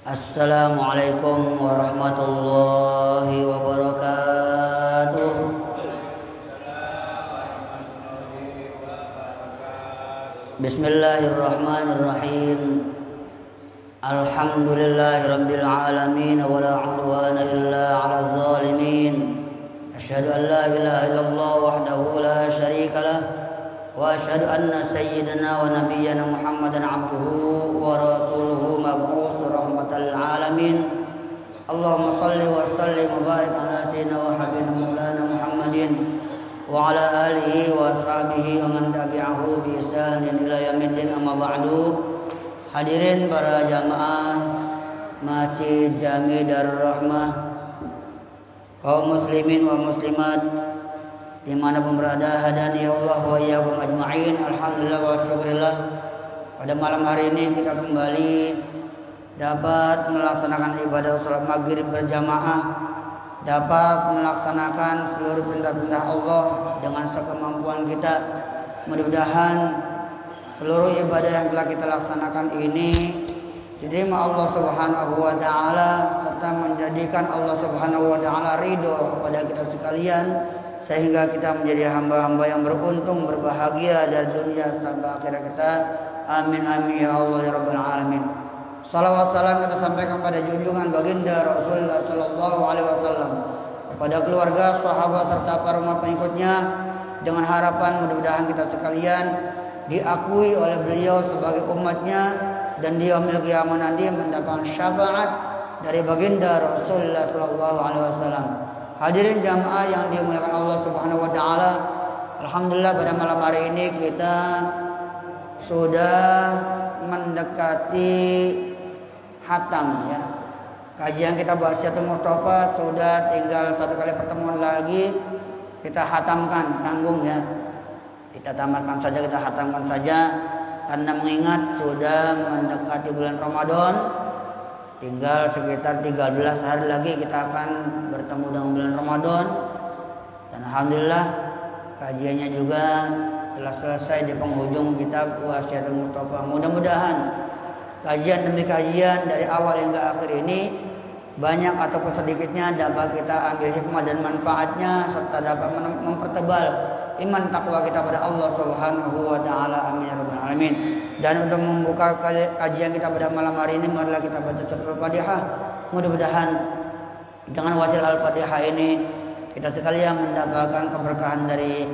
Assalamualaikum warahmatullahi wabarakatuh. Bismillahirrahmanirrahim. Alhamdulillahirabbil alamin wa la 'udwana illa 'alal zalimin. Asyhadu an la ilaha illallah wahdahu la syarika lah wa asyhadu anna sayyidana wa nabiyyana Muhammadan 'abduhu wa rasuluhu mab'uts rahmatal alamin. Allahumma shalli wa sallim wa barik ala sayyidina wa habibina maulana Muhammadin wa ala alihi wa ashabihi wa man tabi'ahu bi ihsanin ila yaumiddin, amma ba'du. Hadirin para jamaah Masjid Jami Darur Rahmah, kaum muslimin wa muslimat dimanapun berada, hadani Allah wa iyyakum ajma'in. Alhamdulillah wa syukurillah, pada malam hari ini kita kembali dapat melaksanakan ibadah salat maghrib berjamaah, dapat melaksanakan seluruh perintah-perintah Allah dengan sekemampuan kita. Mudah-mudahan seluruh ibadah yang telah kita laksanakan ini diterima Allah Subhanahu wa taala, serta menjadikan Allah Subhanahu wa taala ridho kepada kita sekalian, sehingga kita menjadi hamba-hamba yang beruntung, berbahagia dari dunia sampai akhirat kita. Amin amin ya Allah ya rabbal alamin. Salawat salam kita sampaikan pada junjungan baginda Rasulullah sallallahu alaihi wasallam, kepada keluarga, sahabat serta para umat pengikutnya, dengan harapan mudah-mudahan kita sekalian diakui oleh beliau sebagai umatnya dan di yaumil qiyamah nanti mendapatkan syafaat dari baginda Rasulullah sallallahu alaihi wasallam. Hadirin jamaah yang dimuliakan Allah Subhanahu wa taala, alhamdulillah pada malam hari ini kita sudah mendekati hatam ya. Kajian kita Bahsiatul Mustafa sudah tinggal satu kali pertemuan lagi kita hatamkan, tanggung ya. Kita tamatkan saja, kita hatamkan saja, karena mengingat sudah mendekati bulan Ramadan. Tinggal sekitar 13 hari lagi kita akan bertemu dengan bulan Ramadan. Dan alhamdulillah kajiannya juga telah selesai di penghujung kitab Bahsiatul Mustafa. Mudah-mudahan kajian demi kajian dari awal hingga akhir ini, banyak ataupun sedikitnya, dapat kita ambil hikmah dan manfaatnya, serta dapat mempertebal iman takwa kita pada Allah Subhanahu wa taala. Amin ya rabbal alamin. Dan untuk membuka kajian kita pada malam hari ini, marilah kita baca surah Al-Fatihah. Mudah-mudahan dengan wasil Al-Fatihah ini kita sekalian mendapatkan keberkahan dari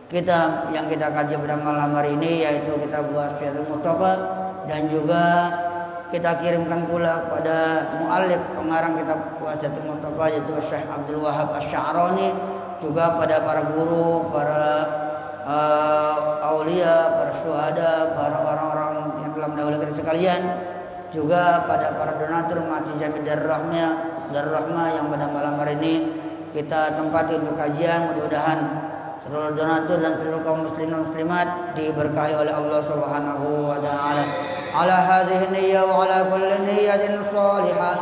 kitab yang kita kaji pada malam hari ini, yaitu kitab Bahsiatul Mustafa, dan juga kita kirimkan pula kepada muallif pengarang kitab Bahsiatul Mustafa, yaitu Syekh Abdul Wahab Asy-Sya'rani, juga pada para guru, para aulia, para syuhada, para orang-orang yang telah mendahului kita sekalian, juga pada para donatur Masjid Jami Darur Rahmah yang pada malam hari ini kita tempati untuk kajian. Mudah-mudahan seluruh donatur dan seluruh kaum muslimin muslimat diberkahi oleh Allah Subhanahu wa taala. Ala hadhihi niyyah wa ala kulli niyyatin salihah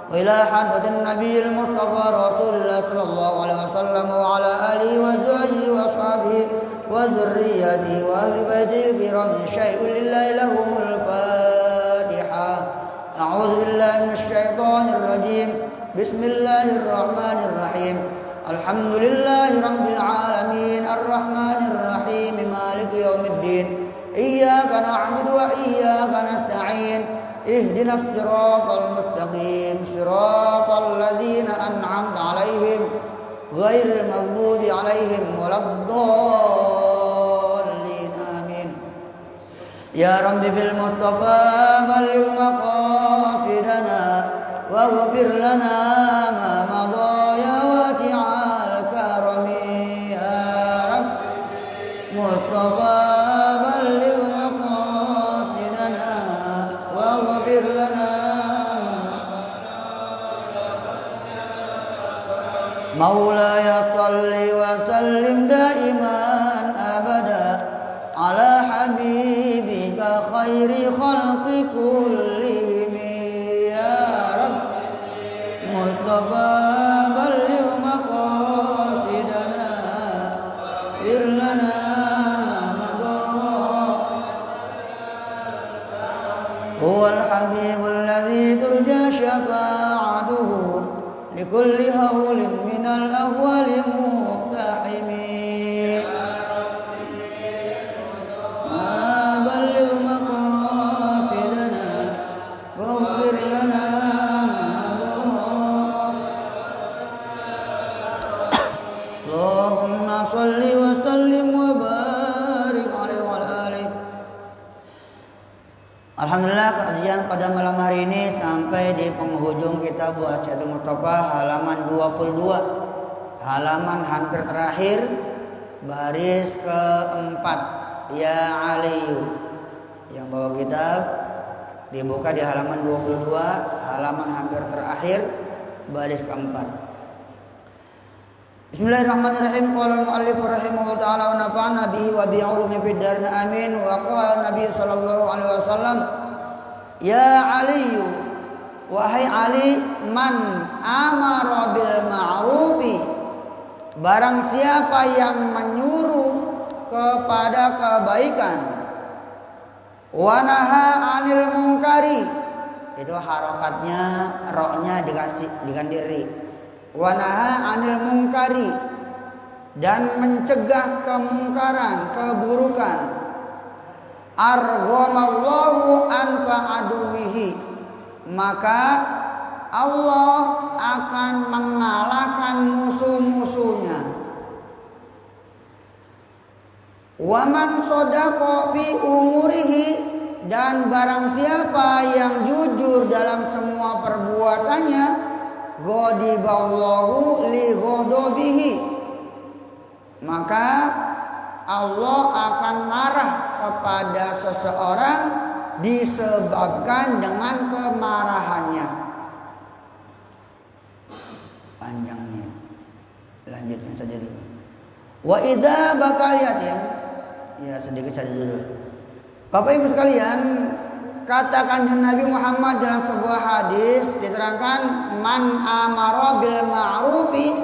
wa ila hadratin nabiyil mustafa Rasulullah sallallahu alaihi wasallam wa ala alihi wa sahbihi wa ashabihi wa dzurriyyatihi wa ahli baitil kiram syai'un lillahi lahumul Fatihah. A'udzu billahi minasy syaithanir rajim. Bismillahirrahmanirrahim. Alhamdulillahi rabbil alamin, arrahmanir rahim, maliki yaumiddin. Iyyaka na'budu wa iyyaka nasta'in. Ihdinas siratal mustaqim, siratal ladzina an'amta 'alaihim ghairil maghdubi 'alaihim waladdallin. Amin. Ya Rabbi bil Mustafa balligh maqasidana waghfir lana ma madha ya wasi'al karami. Ya Rabbi Mustafa balligh maqasidana waghfir lana. Maulaya salli wa sallim daiman abada ala habibika khairi khalqi kullihim. Ya Rabb Mustafa balligh maqasidana waghfir lana ma madha Huwal habibul ladzi turja syafa'atuhu likulli haulin minal ahwali muqtahimi. Balligh maqasidana waghfir lana Allahumma shalli wa sallim wa barik alaihi wa alihi. Alhamdulillah, kajian pada malam hari ini sampai di penghujung kitab Wasyatul Mustafa halaman 22. Halaman hampir terakhir, baris keempat. Ya Aliyu. Yang bawa kitab dibuka di halaman 22, halaman hampir terakhir, baris keempat. Bismillahirrahmanirrahim. Qala al-mu'allif rahimahullah ta'ala wa nafa'ana bihi wa bi ulumi fid darin amin. Wa qala Nabi sallallahu alaihi wasallam, ya Ali, wahai Ali, man amara bil ma'rufi, barang siapa yang menyuruh kepada kebaikan, wa naha 'anil munkari, itu harokatnya roknya digandiri, wa naha 'anil munkari, dan mencegah kemungkaran, keburukan, arghamallahu anfa aduwihi, maka Allah akan mengalahkan musuh-musuhnya. Wa man shadaqa fi umurihi, dan barang siapa yang jujur dalam semua perbuatannya, ghadiballahu li ghadabihi, maka Allah akan marah kepada seseorang disebabkan dengan kemarahannya. Panjangnya, lanjutkan saja dulu. Wa idza bakal yatim, ya sedikit saja dulu. Bapak Ibu sekalian, kata Kanjeng Nabi Muhammad dalam sebuah hadis diterangkan, man amara bil ma'rufi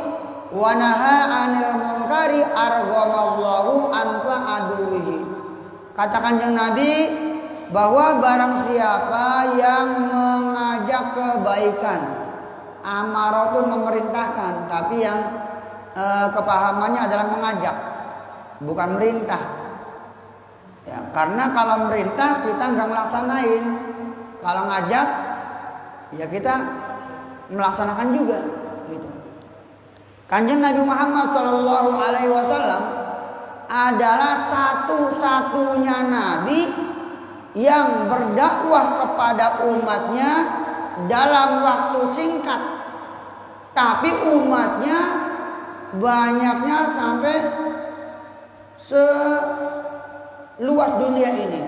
wa naha 'anil munkari arghamallahu anfa aduwihi. Kata Kanjeng Nabi bahwa barang siapa yang mengajak kebaikan, amara itu memerintahkan, tapi yang kepahamannya adalah mengajak, bukan merintah. Ya, karena kalau merintah kita nggak melaksanain, kalau ngajak ya kita melaksanakan juga. Gitu. Kanjeng Nabi Muhammad Shallallahu Alaihi Wasallam adalah satu-satunya nabi yang berdakwah kepada umatnya dalam waktu singkat, tapi umatnya banyaknya sampai seluas dunia ini.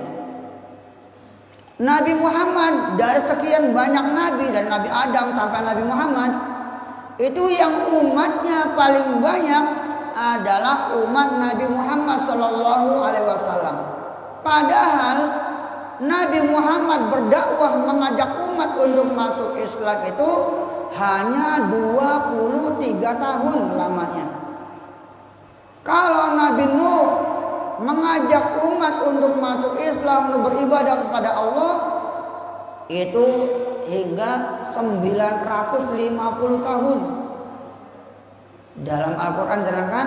Nabi Muhammad dari sekian banyak nabi, dari Nabi Adam sampai Nabi Muhammad, itu yang umatnya paling banyak adalah umat Nabi Muhammad Sallallahu Alaihi Wasallam. Padahal Nabi Muhammad berdakwah mengajak umat untuk masuk Islam itu hanya 23 tahun lamanya. Kalau Nabi Nuh mengajak umat untuk masuk Islam, untuk beribadah kepada Allah, itu hingga 950 tahun. Dalam Al-Quran diterangkan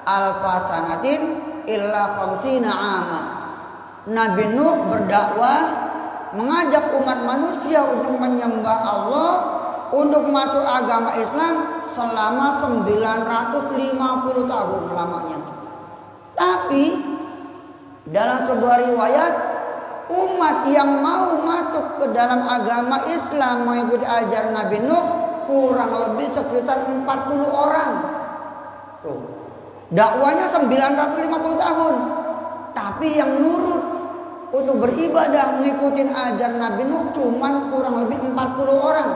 alfasanatin illa khamsina ama. Nabi Nuh berdakwah mengajak umat manusia untuk menyembah Allah, untuk masuk agama Islam selama 950 tahun lamanya. Tapi dalam sebuah riwayat, umat yang mau masuk ke dalam agama Islam mengikuti ajaran Nabi Nuh kurang lebih sekitar 40 orang. Dakwanya 950 tahun. Tapi yang nurut untuk beribadah mengikuti ajaran Nabi Nuh cuman kurang lebih 40 orang.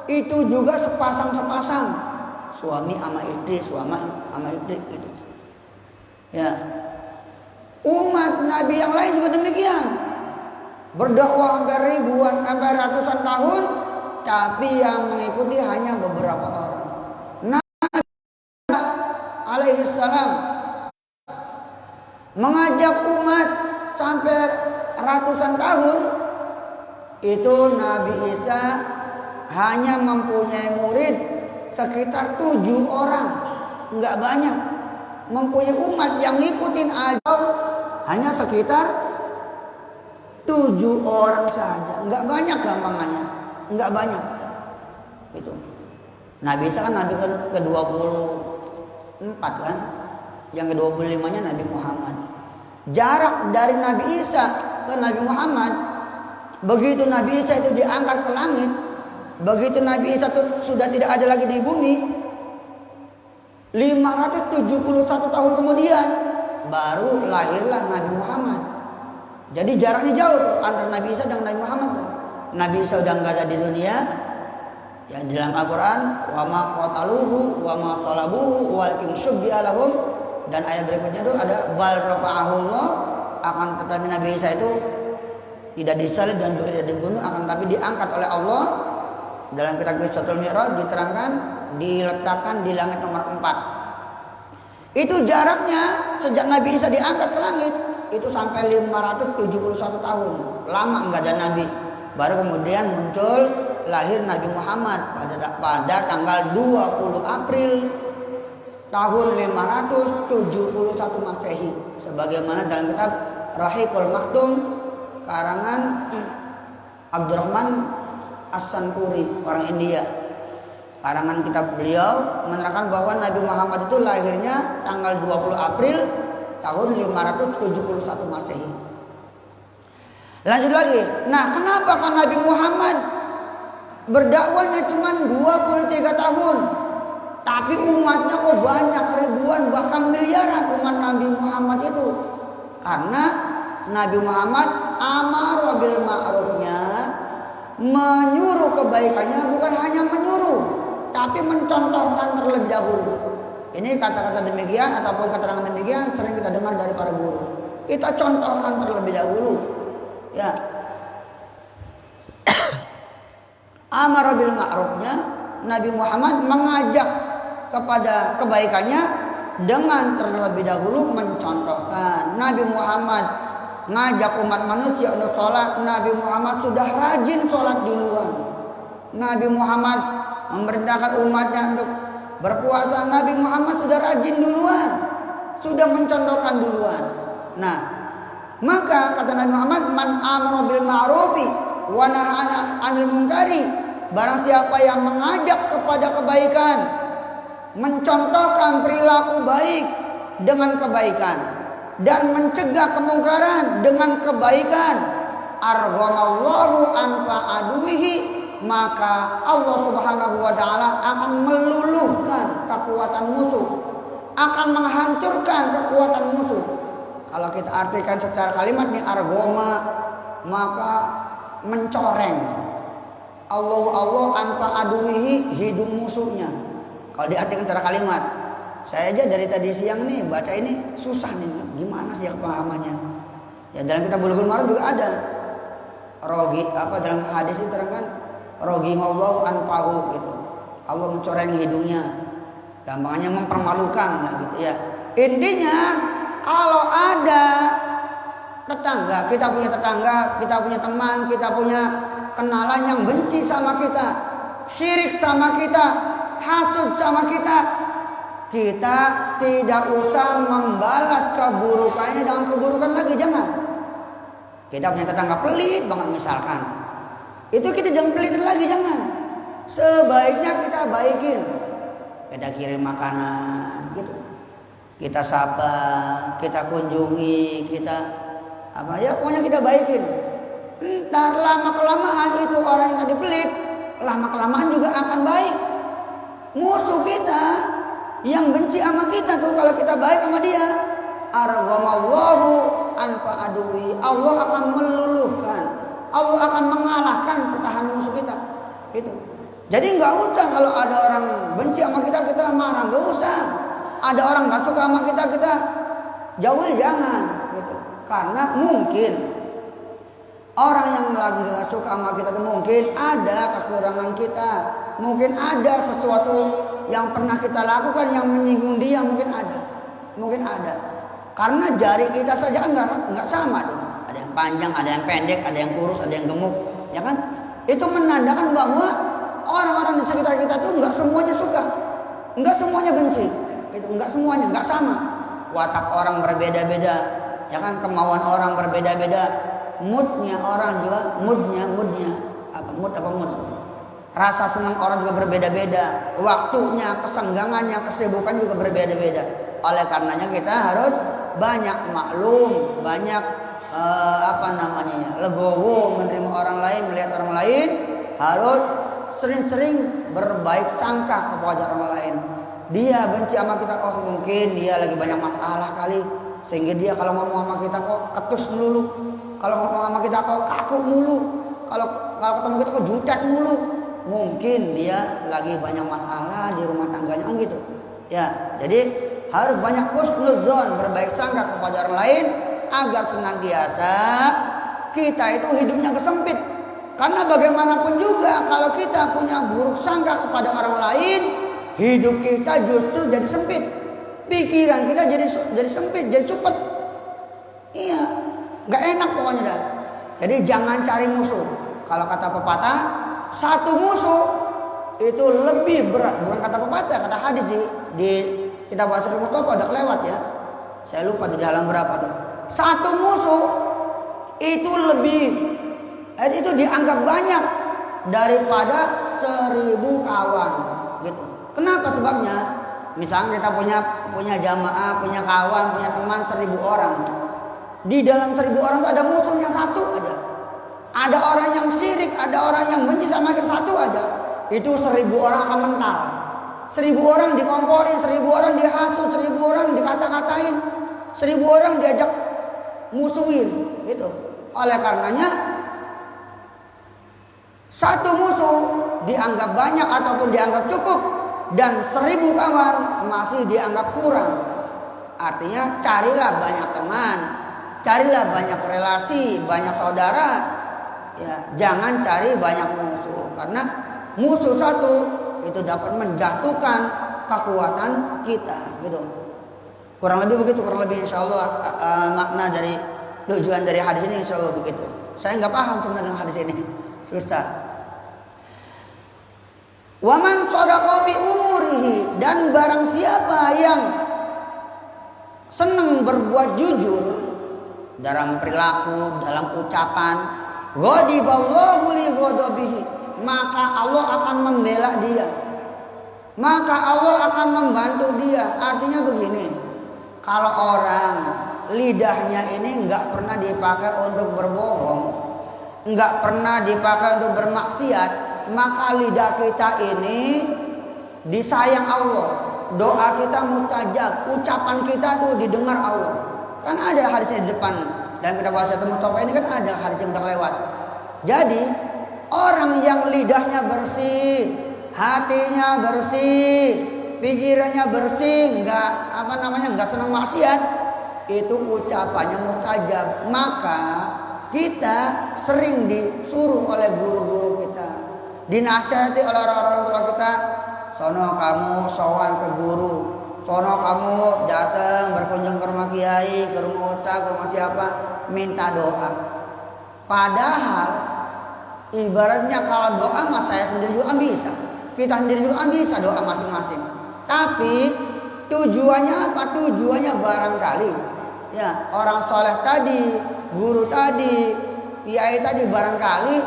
Itu juga sepasang-sepasang, suami sama istri, suami sama istri gitu. Ya. Umat Nabi yang lain juga demikian. Berdakwah hampir ribuan, hampir ratusan tahun, tapi yang mengikuti hanya beberapa orang. Nabi alaihi salam mengajak umat sampai ratusan tahun, itu Nabi Isa hanya mempunyai murid sekitar 7 orang, enggak banyak. Mempunyai umat yang ngikutin aja hanya sekitar 7 orang saja, enggak banyak gampangannya, enggak banyak. Itu. Nabi Isa kan Nabi ke-24 kan, yang ke-25-nya Nabi Muhammad. Jarak dari Nabi Isa ke Nabi Muhammad, begitu Nabi Isa itu diangkat ke langit, begitu Nabi Isa itu sudah tidak ada lagi di bumi, 571 tahun kemudian baru lahirlah Nabi Muhammad. Jadi jaraknya jauh tuh antara Nabi Isa dan Nabi Muhammad tuh. Nabi Isa udah nggak ada di dunia. Ya di dalam Al-Quran, wa ma qataluhu wa ma salabuhu walakin syubbiha lahum, dan ayat berikutnya itu ada bal rafa'ahullah, akan tetapi Nabi Isa itu tidak disalib dan juga tidak dibunuh, akan tapi diangkat oleh Allah. Dalam kitab Qissatul Mi'raj diterangkan diletakkan di langit nomor 4. Itu jaraknya sejak Nabi Isa diangkat ke langit itu sampai 571 tahun. Lama enggak ada nabi. Baru kemudian muncul lahir Nabi Muhammad pada tanggal 20 April tahun 571 Masehi, sebagaimana dalam kitab Rahiqul Maktum karangan Abdurrahman As-Sanpuri, orang India. Karangan kitab beliau menerangkan bahwa Nabi Muhammad itu lahirnya tanggal 20 April tahun 571 Masehi. Lanjut lagi. Nah, kenapa kan Nabi Muhammad berdakwahnya cuma 23 tahun, tapi umatnya kok banyak, ribuan bahkan miliaran umat Nabi Muhammad itu? Karena Nabi Muhammad amar bil ma'rufnya, menyuruh kebaikannya, bukan hanya menyuruh, tapi mencontohkan terlebih dahulu. Ini kata-kata demikian ataupun keterangan demikian sering kita dengar dari para guru. Kita contohkan terlebih dahulu. Ya. Amar bil ma'rufnya, Nabi Muhammad mengajak kepada kebaikannya dengan terlebih dahulu mencontohkan. Nabi Muhammad ngajak umat manusia untuk sholat, Nabi Muhammad sudah rajin sholat duluan. Nabi Muhammad memerintahkan umatnya untuk berpuasa, Nabi Muhammad sudah rajin duluan, sudah mencontohkan duluan. Nah, maka kata Nabi Muhammad, man amara bil ma'rufi wa nahaa 'anil munkari, barang siapa yang mengajak kepada kebaikan, mencontohkan perilaku baik dengan kebaikan, dan mencegah kemungkaran dengan kebaikan, arghamallahu anfa aduwihi, maka Allah Subhanahu wa taala akan meluluhkan kekuatan musuh, akan menghancurkan kekuatan musuh. Kalau kita artikan secara kalimat nih, argoma, maka mencoreng. Allah anfa aduwihi, hidung musuhnya. Kalau diartikan secara kalimat, saya aja dari tadi siang nih baca ini susah nih, gimana sih pemahamannya? Ya dalam kitab Bulughul Maram juga ada. Rogi apa dalam hadis itu terangkan rogimallahu anfahu gitu. Allah mencoreng hidungnya. Gampangnya mempermalukan lah gitu ya. Intinya kalau ada tetangga, kita punya teman, kita punya kenalan yang benci sama kita, syirik sama kita, hasud sama kita, kita tidak usah membalas keburukannya dengan keburukan lagi, jangan. Kita punya tetangga pelit banget misalkan, itu kita jangan pelit lagi, jangan. Sebaiknya kita baikin, kita kirim makanan gitu, kita sapa, kita kunjungi, kita apa ya, pokoknya kita baikin. Ntar lama kelamaan itu orang yang tadi pelit, lama kelamaan juga akan baik. Musuh kita yang benci sama kita tuh, kalau kita baik sama dia, arghamallahu anfa aduwi, Allah akan meluluhkan, Allah akan mengalahkan pertahanan musuh kita. Gitu. Jadi nggak usah kalau ada orang benci sama kita, kita marah, nggak usah. Ada orang nggak suka sama kita, kita jauhi, jangan. Gitu. Karena mungkin orang yang lagi nggak suka sama kita itu mungkin ada kekurangan kita, mungkin ada sesuatu yang pernah kita lakukan yang menyinggung dia, mungkin ada. Karena jari kita saja nggak sama tuh. Ada yang panjang, ada yang pendek, ada yang kurus, ada yang gemuk. ya kan? Itu menandakan bahwa orang-orang di sekitar kita tuh nggak semuanya suka, nggak semuanya benci, itu nggak semuanya, nggak sama. Watak orang berbeda-beda, ya kan? Kemauan orang berbeda-beda, moodnya orang juga, moodnya apa mood? Rasa senang orang juga berbeda-beda, waktunya, kesenggangannya, kesibukan juga berbeda-beda. Oleh karenanya kita harus banyak maklum, banyak legowo menerima orang lain, melihat orang lain, harus sering-sering berbaik sangka kepada orang lain. Dia benci sama kita, oh mungkin dia lagi banyak masalah kali, sehingga dia kalau ngomong sama kita kok ketus melulu, kalau ngomong sama kita kok kaku mulu, kalau ketemu kita kok jutek mulu, mungkin dia lagi banyak masalah di rumah tangganya, kan gitu. Ya, jadi harus banyak husnudzon, berbaik sangka kepada orang lain, agar senantiasa kita itu hidupnya kesempit. Karena bagaimanapun juga kalau kita punya buruk sangka kepada orang lain, hidup kita justru jadi sempit. Pikiran kita jadi sempit, jadi cepet. Iya, nggak enak pokoknya dah. Jadi jangan cari musuh. Kalau kata pepatah, satu musuh itu lebih berat. Bukan kata pepatah, kata hadis di kitab Wasirul Mustafa udah kelewat ya. Saya lupa di dalam berapa tuh. Satu musuh itu itu dianggap banyak daripada 1000 kawan gitu. Kenapa sebabnya? Misalnya kita punya jamaah, punya kawan, punya teman 1000 orang. Di dalam 1000 orang itu ada musuhnya satu aja. Ada orang yang syirik, ada orang yang benci sama kita satu aja. Itu 1000 orang akan mental. 1000 orang dikomporin, 1000 orang dihasut, 1000 orang dikata-katain, 1000 orang diajak musuhin gitu. Oleh karenanya satu musuh dianggap banyak ataupun dianggap cukup, dan 1000 kawan masih dianggap kurang. Artinya carilah banyak teman, carilah banyak relasi, banyak saudara, ya jangan cari banyak musuh, karena musuh satu itu dapat menjatuhkan kekuatan kita gitu. Kurang lebih begitu, insya Allah makna dari tujuan dari hadis ini insya Allah begitu. Saya nggak paham sebenarnya dengan hadis ini, susah. Waman shadaqa bi umurihi, dan barang siapa yang senang berbuat jujur dalam perilaku, dalam ucapan, ghadiballahu li ghadabihi, maka Allah akan membela dia, maka Allah akan membantu dia. Artinya begini, kalau orang lidahnya ini nggak pernah dipakai untuk berbohong, nggak pernah dipakai untuk bermaksiat, maka lidah kita ini disayang Allah, doa kita mustajab, ucapan kita tuh didengar Allah. Kan ada hadisnya di depan, dan kita bahas Mustafa ini kan ada hadis yang udah lewat. Jadi orang yang lidahnya bersih, hatinya bersih, pikirannya bersih, nggak senang maksiat, itu ucapannya mustajab. Maka kita sering disuruh oleh guru-guru kita, dinasihati oleh orang-orang tua kita, sono kamu sowan ke guru, sono kamu datang berkunjung ke rumah kiai, ke rumah ustaz, ke rumah siapa, minta doa. Padahal ibaratnya kalau doa mas saya sendiri juga bisa, kita sendiri juga bisa doa masing-masing. Tapi tujuannya apa? Tujuannya barangkali ya orang soleh tadi, guru tadi, kiai tadi, barangkali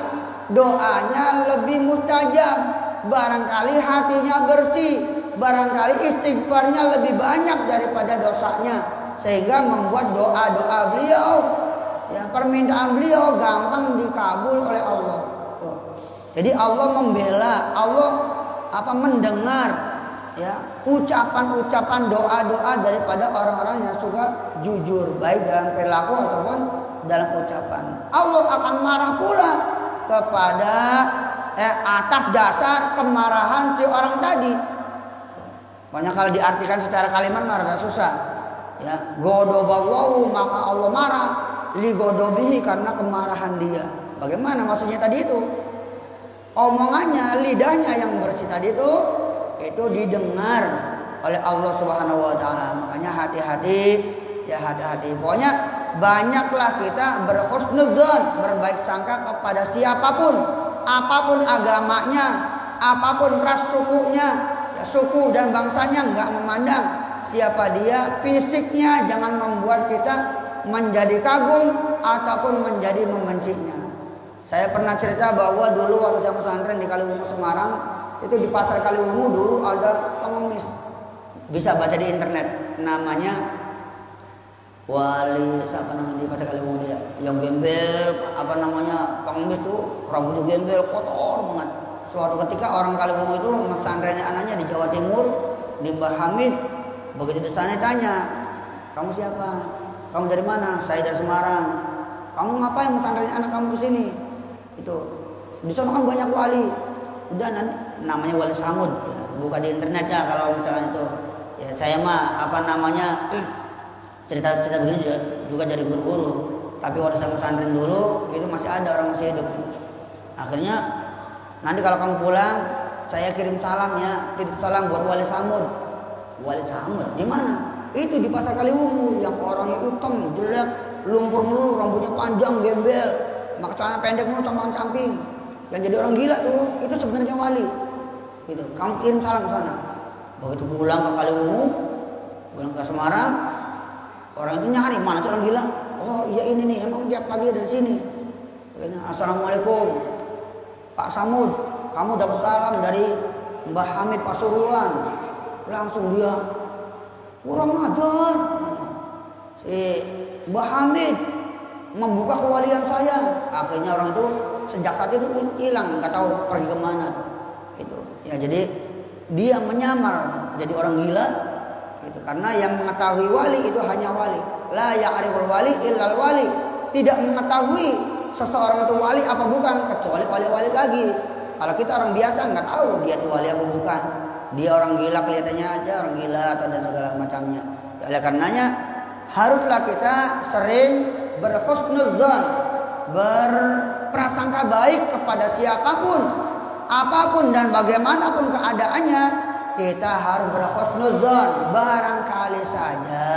doanya lebih mustajab, barangkali hatinya bersih, barangkali istighfarnya lebih banyak daripada dosanya, sehingga membuat doa-doa beliau, ya permintaan beliau gampang dikabul oleh Allah. Jadi Allah membela, Allah mendengar ya ucapan-ucapan doa-doa daripada orang-orang yang suka jujur, baik dalam perilaku ataupun dalam ucapan. Allah akan marah pula kepada atas dasar kemarahan si orang tadi. Banyak kalau diartikan secara kalimat marah susah. Ya, godoballahu, maka Allah marah, li godobihi, karena kemarahan dia. Bagaimana maksudnya tadi itu? Omongannya, lidahnya yang bersih tadi itu didengar oleh Allah Subhanahu wa taala. Makanya hati-hati, ya hati-hati. Pokoknya banyaklah kita berhusnudzon, berbaik sangka kepada siapapun, apapun agamanya, apapun ras sukunya, ya, suku dan bangsanya nggak memandang siapa dia, fisiknya jangan membuat kita menjadi kagum ataupun menjadi membencinya. Saya pernah cerita bahwa dulu waktu saya pesantren di Kaliwungu Semarang, itu di pasar Kaliwungu dulu ada pengemis, bisa baca di internet, namanya Wali, siapa namanya di pasar Kaliwungu dia, yang gembel, apa namanya, pengemis tuh, rambutnya gembel, kotor banget. Suatu ketika orang Kaliwungu itu pesantrennya anaknya di Jawa Timur, di Mbah Hamid. Begitu di sana tanya, kamu siapa? Kamu dari mana? Saya dari Semarang. Kamu ngapain pesantrennya anak kamu ke sini? Itu di sana kan banyak wali. Udah namanya Wali Samud, ya, buka di internet ya kalau misalnya itu. Ya saya mah apa namanya cerita-cerita begini juga dari guru-guru. Tapi waktu saya pesantren dulu itu masih ada orang masih hidup. Akhirnya nanti kalau kamu pulang saya kirim salam ya, titip salam buat Wali Samud. Wali Samud di mana? Itu di pasar Kaliwungu yang orangnya hitam, jelek, lumpur melulu, rambutnya panjang, gembel, pakai celana pendek mulu sama camping. Yang jadi orang gila tuh, itu sebenarnya wali. Gitu. Kamu kirim salam ke sana. Begitu pulang ke Kaliwungu, pulang ke Semarang, orang itu nyari mana sih orang gila? Oh iya ini nih, emang tiap pagi dari sini. Assalamualaikum, Pak Samud, kamu dapat salam dari Mbah Hamid Pasuruan. Langsung dia kurang ajar. Si Mbah Hamid membuka kewalian saya. Akhirnya orang itu sejak saat itu hilang, nggak tahu pergi kemana. Itu ya, jadi dia menyamar jadi orang gila. Gitu. Karena yang mengetahui wali itu hanya wali. La ya'riful wali illal wali. Tidak mengetahui seseorang itu wali apa bukan kecuali wali-wali lagi. Kalau kita orang biasa nggak tahu dia itu wali apa bukan. Dia orang gila kelihatannya aja orang gila atau dan segala macamnya. Ya, oleh karenanya haruslah kita sering berhusnudzon, berprasangka baik kepada siapapun, apapun dan bagaimanapun keadaannya. Kita harus berhusnudzon. Barangkali saja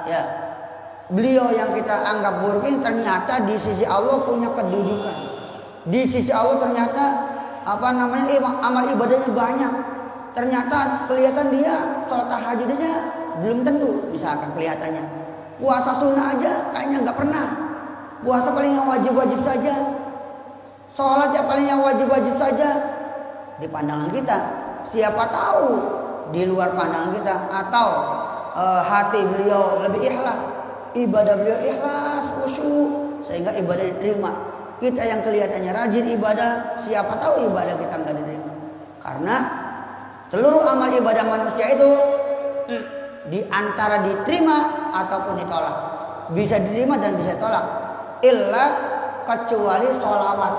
ya beliau yang kita anggap buruk ini ternyata di sisi Allah punya kedudukan. Di sisi Allah ternyata apa namanya amal ibadahnya banyak. Ternyata kelihatan dia sholat tahajudnya belum tentu, misalkan kelihatannya. Puasa sunnah aja kayaknya nggak pernah. Puasa paling yang wajib-wajib saja. Sholat ya paling yang wajib-wajib saja. Di pandangan kita, siapa tahu di luar pandangan kita atau hati beliau lebih ikhlas, ibadah beliau ikhlas, khusyuk, sehingga ibadah diterima. Kita yang kelihatannya rajin ibadah, siapa tahu ibadah kita nggak diterima. Karena seluruh amal ibadah manusia itu di antara diterima ataupun ditolak. Bisa diterima dan bisa ditolak. Illa kecuali sholawat.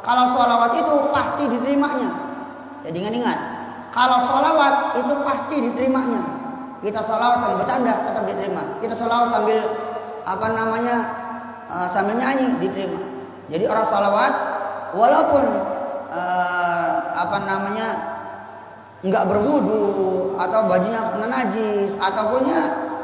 Kalau sholawat itu pasti diterimanya. Jadi ingat-ingat. Kalau sholawat itu pasti diterimanya. Kita sholawat sambil bercanda tetap diterima. Kita sholawat sambil apa namanya sambil nyanyi diterima. Jadi orang sholawat walaupun apa namanya nggak berwudu atau bajunya kena najis ataupun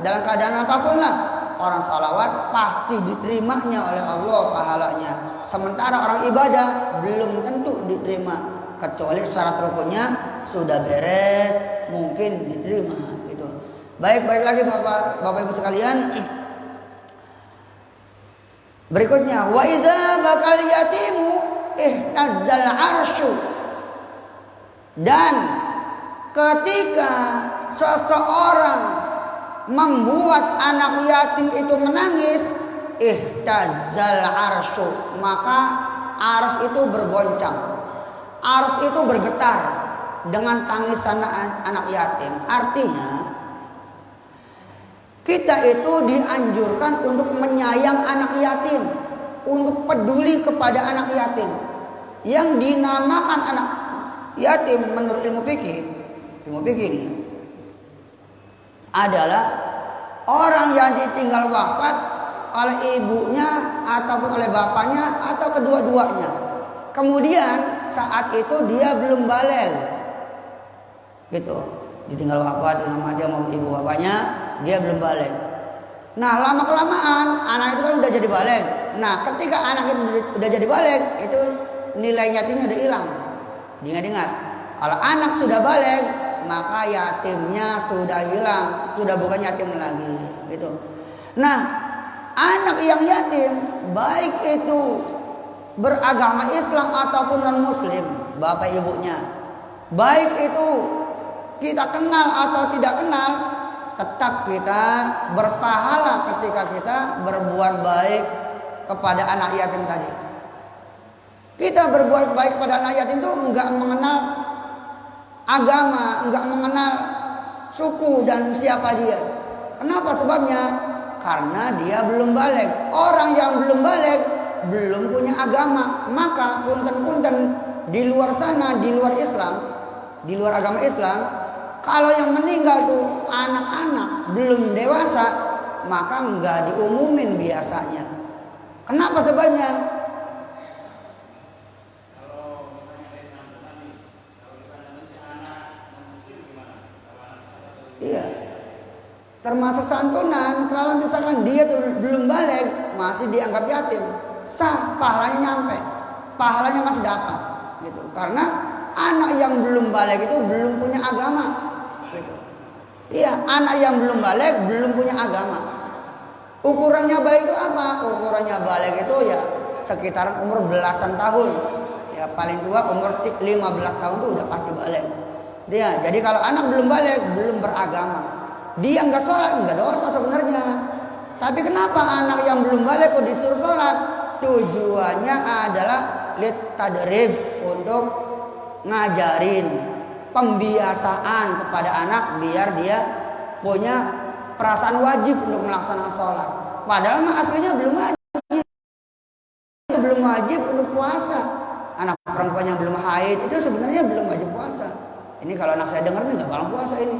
dalam keadaan apapun lah, orang salawat pasti diterimanya oleh Allah pahalanya. Sementara orang ibadah belum tentu diterima kecuali syarat rukunnya sudah beres, mungkin diterima gitu. Baik lagi Bapak Ibu sekalian. Berikutnya wa idza bakal yatimu ihtazzal arsyu. Dan ketika seseorang membuat anak yatim itu menangis, ihtazzal arsyu, maka ars itu bergoncang, ars itu bergetar dengan tangisan anak yatim. Artinya kita itu dianjurkan untuk menyayang anak yatim, untuk peduli kepada anak yatim. Yang dinamakan anak yatim menurut ilmu fikih ini adalah orang yang ditinggal wafat oleh ibunya ataupun oleh bapaknya atau kedua-duanya. Kemudian saat itu dia belum baligh, gitu. Ditinggal wafat dengan dia mau ibu bapaknya, dia belum baligh. Nah, lama kelamaan anak itu kan udah jadi balik. Nah, ketika anak itu udah jadi balik, itu nilai yatimnya udah hilang. Diingat-ingat, kalau anak sudah balik, maka yatimnya sudah hilang, sudah bukan yatim lagi, gitu. Nah, anak yang yatim, baik itu beragama Islam ataupun non Muslim, bapak ibunya, baik itu kita kenal atau tidak kenal, tetap kita berpahala ketika kita berbuat baik kepada anak yatim tadi. Kita berbuat baik kepada anak yatim itu enggak mengenal agama, enggak mengenal suku dan siapa dia. Kenapa sebabnya? Karena dia belum balik. Orang yang belum balik belum punya agama. Maka punten-punten di luar sana, di luar Islam, di luar agama Islam, kalau yang meninggal tuh anak-anak belum dewasa, maka enggak diumumin biasanya. Kenapa sebabnya? Iya, termasuk santunan. Kalau misalkan dia tuh belum balik, masih dianggap yatim, sah, pahalanya nyampe, pahalanya masih dapat, gitu. Karena anak yang belum balik itu belum punya agama, gitu. Iya, anak yang belum balik belum punya agama. Ukurannya balik itu apa? Ukurannya balik itu ya sekitaran umur belasan tahun. Ya paling tua umur 15 tahun itu udah pasti balik. Dia, jadi kalau anak belum balik, belum beragama, dia nggak sholat, nggak dosa sebenarnya. Tapi kenapa anak yang belum balik kok disuruh sholat? Tujuannya adalah litadrib, untuk ngajarin, pembiasaan kepada anak biar dia punya perasaan wajib untuk melaksanakan sholat. Padahal mah aslinya belum wajib untuk puasa. Anak perempuan yang belum haid itu sebenarnya belum wajib puasa. Ini kalau anak saya dengar nih nggak bakal puasa ini.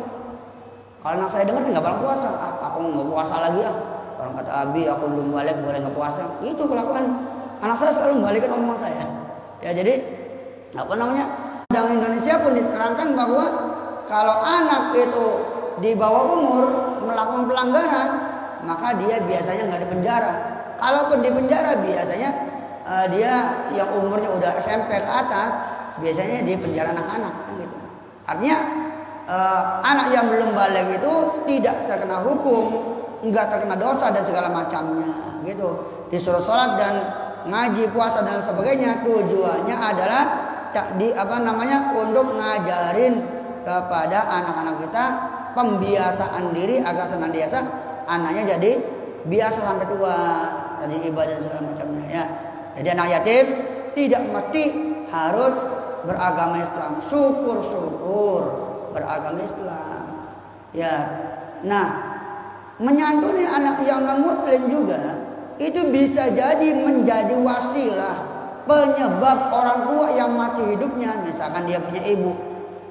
Kalau anak saya dengar nih nggak bakal puasa. Aku nggak puasa lagi ya. Orang kata Abi, aku belum balik boleh nggak puasa. Itu kelakuan anak saya, selalu membalikan omongan saya. Ya jadi apa namanya? Undang Indonesia pun diterangkan bahwa kalau anak itu di bawah umur melakukan pelanggaran, maka dia biasanya nggak dipenjara. Kalaupun dipenjara biasanya dia yang umurnya udah SMP ke atas, biasanya dia penjara anak-anak, gitu. Artinya anak yang belum balik itu tidak terkena hukum, enggak terkena dosa dan segala macamnya, gitu. Disuruh sholat dan ngaji, puasa dan sebagainya, tujuannya adalah untuk ngajarin kepada anak-anak kita pembiasaan diri agar senantiasa anaknya jadi biasa sampai tua, rajin ibadah dan segala macamnya, ya. Jadi anak yatim tidak mesti harus beragama Islam, syukur-syukur beragama Islam, ya. Nah, menyantuni anak yang non Muslim juga itu bisa jadi menjadi wasilah penyebab orang tua yang masih hidupnya, misalkan dia punya ibu,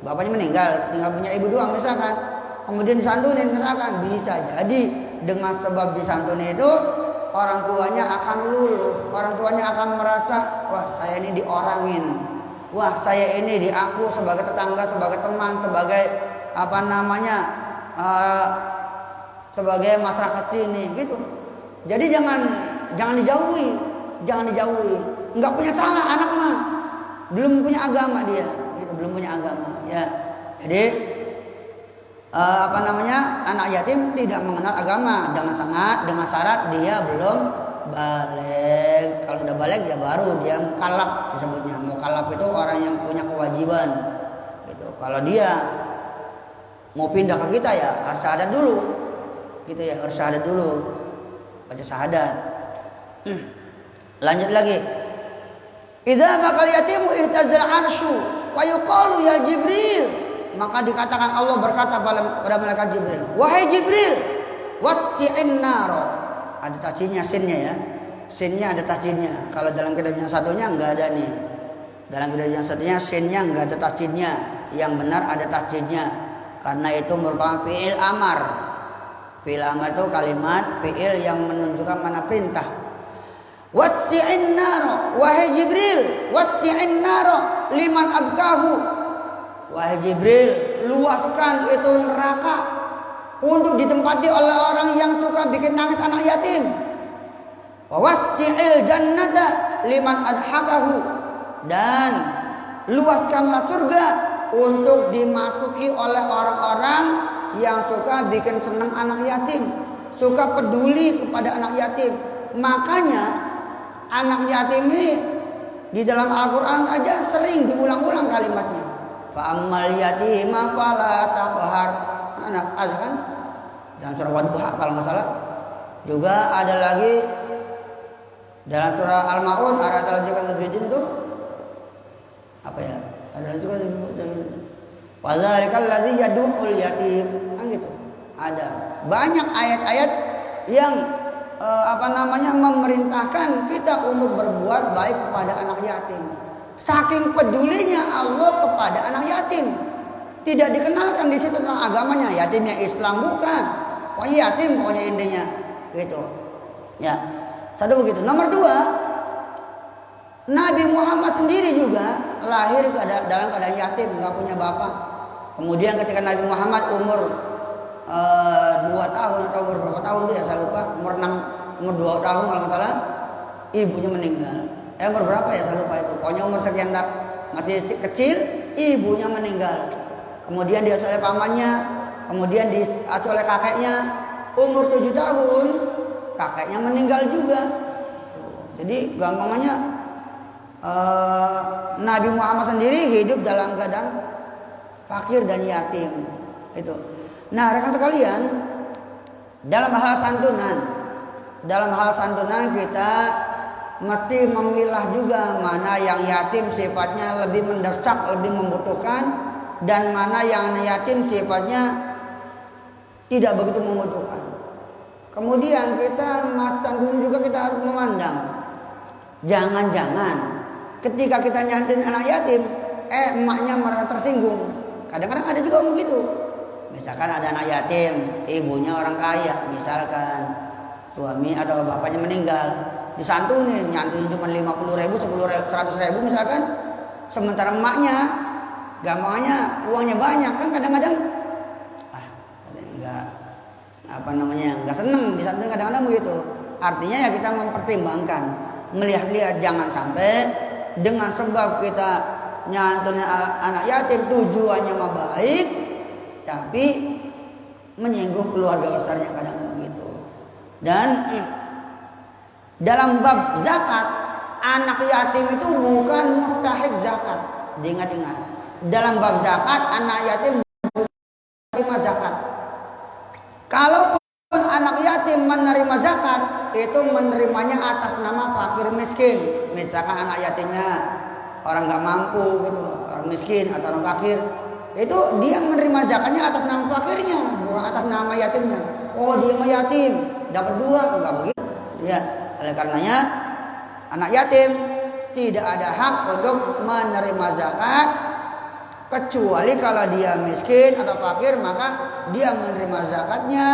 bapaknya meninggal, tinggal punya ibu doang misalkan, kemudian disantunin misalkan, bisa jadi dengan sebab disantuni itu orang tuanya akan luluh, orang tuanya akan merasa, wah saya ini diorangin, wah saya ini diaku sebagai tetangga, sebagai teman, sebagai sebagai masyarakat sini, gitu. Jadi jangan dijauhi, nggak punya salah anak mah, belum punya agama dia, gitu, belum punya agama, ya. Jadi anak yatim tidak mengenal agama dengan syarat dia belum balik. Kalau sudah balik ya baru dia mukallaf disebutnya. Mukallaf itu orang yang punya kewajiban, gitu. Kalau dia mau pindah ke kita ya harus syahadat dulu, gitu ya, harus syahadat dulu, baca syahadat. Lanjut lagi. Idza bakal yatimu ihtazal arsyu fa yuqalu ya Jibril. Maka dikatakan, Allah berkata pada malaikat Jibril, wahai Jibril, wasi'in naro. Ada tajwidnya, sinnya ya. Sinnya ada tajwidnya. Kalau dalam kitab yang satunya enggak ada nih. Dalam kitab yang satunya sinnya enggak ada tajwidnya. Yang benar ada tajwidnya. Karena itu merupakan fi'il amar. Fi'il amar itu kalimat fi'il yang menunjukkan mana perintah. Wasi'in naro, wahai Jibril, wasi'in naro liman abkahu. Wahai Jibril, luaskan itu neraka untuk ditempati oleh orang yang suka bikin nangis anak yatim. Wa wasi'il jannata liman adhakahu, dan luaskanlah surga untuk dimasuki oleh orang-orang yang suka bikin senang anak yatim, suka peduli kepada anak yatim. Makanya anak yatim ini di dalam Al-Quran saja sering diulang-ulang kalimatnya. Fa ammal yatima fala taqhar. Anak kan dalam surah Wadduha kalau nggak salah. Juga ada lagi dalam surah Al-Maun, ayat al-Jinn itu apa ya? Ada juga wa dzalikal ladzi yad'ul yatim. Kan gitu. Ada banyak ayat-ayat yang memerintahkan kita untuk berbuat baik kepada anak yatim. Saking pedulinya Allah kepada anak yatim. Tidak dikenalkan di situ tentang agamanya, yatimnya Islam bukan. Pokoknya yatim pokoknya intinya gitu. Ya. Satu begitu. Nomor dua, Nabi Muhammad sendiri juga lahir dalam keadaan yatim, nggak punya bapak. Kemudian ketika Nabi Muhammad umur 2 tahun atau umur berapa tahun tuh ya saya lupa, umur 2 tahun kalau nggak salah, ibunya meninggal. Umur berapa ya saya lupa itu. Pokoknya umur sekian masih kecil, ibunya meninggal. Kemudian diasuh oleh pamannya, kemudian diasuh oleh kakeknya. Umur 7 tahun, kakeknya meninggal juga. Jadi gampangnya Nabi Muhammad sendiri hidup dalam keadaan fakir dan yatim. Itu. Nah, rekan sekalian, dalam hal santunan kita mesti memilah juga mana yang yatim sifatnya lebih mendesak, lebih membutuhkan, dan mana yang yatim sifatnya tidak begitu membutuhkan. Kemudian kita santun juga kita harus memandang, jangan-jangan ketika kita nyantuin anak yatim, emaknya merasa tersinggung. Kadang-kadang ada juga begitu. Misalkan ada anak yatim, ibunya orang kaya, misalkan suami atau bapaknya meninggal, disantunin, nyantuin cuma 50.000, 10.000, 100.000 misalkan. Sementara emaknya, gampangnya uangnya banyak, kan kadang-kadang nggak seneng disantunin, kadang-kadang begitu. Artinya ya kita mempertimbangkan, melihat-lihat, jangan sampai dengan sebab kita nyantunin anak yatim tujuannya mah baik, tapi menyinggung keluarga besarnya, kadang-kadang begitu. Dan dalam bab zakat, anak yatim itu bukan mustahik zakat. Diingat-ingat, dalam bab zakat anak yatim bukan menerima zakat. Kalaupun anak yatim menerima zakat, itu menerimanya atas nama fakir miskin. Misalkan anak yatimnya orang nggak mampu gitu, orang miskin atau orang fakir, itu dia menerima zakatnya atas nama fakirnya, bukan atas nama yatimnya. Oh, dia mah yatim, dapat 2, enggak begitu. Ya, oleh karenanya anak yatim tidak ada hak untuk menerima zakat, kecuali kalau dia miskin atau fakir, maka dia menerima zakatnya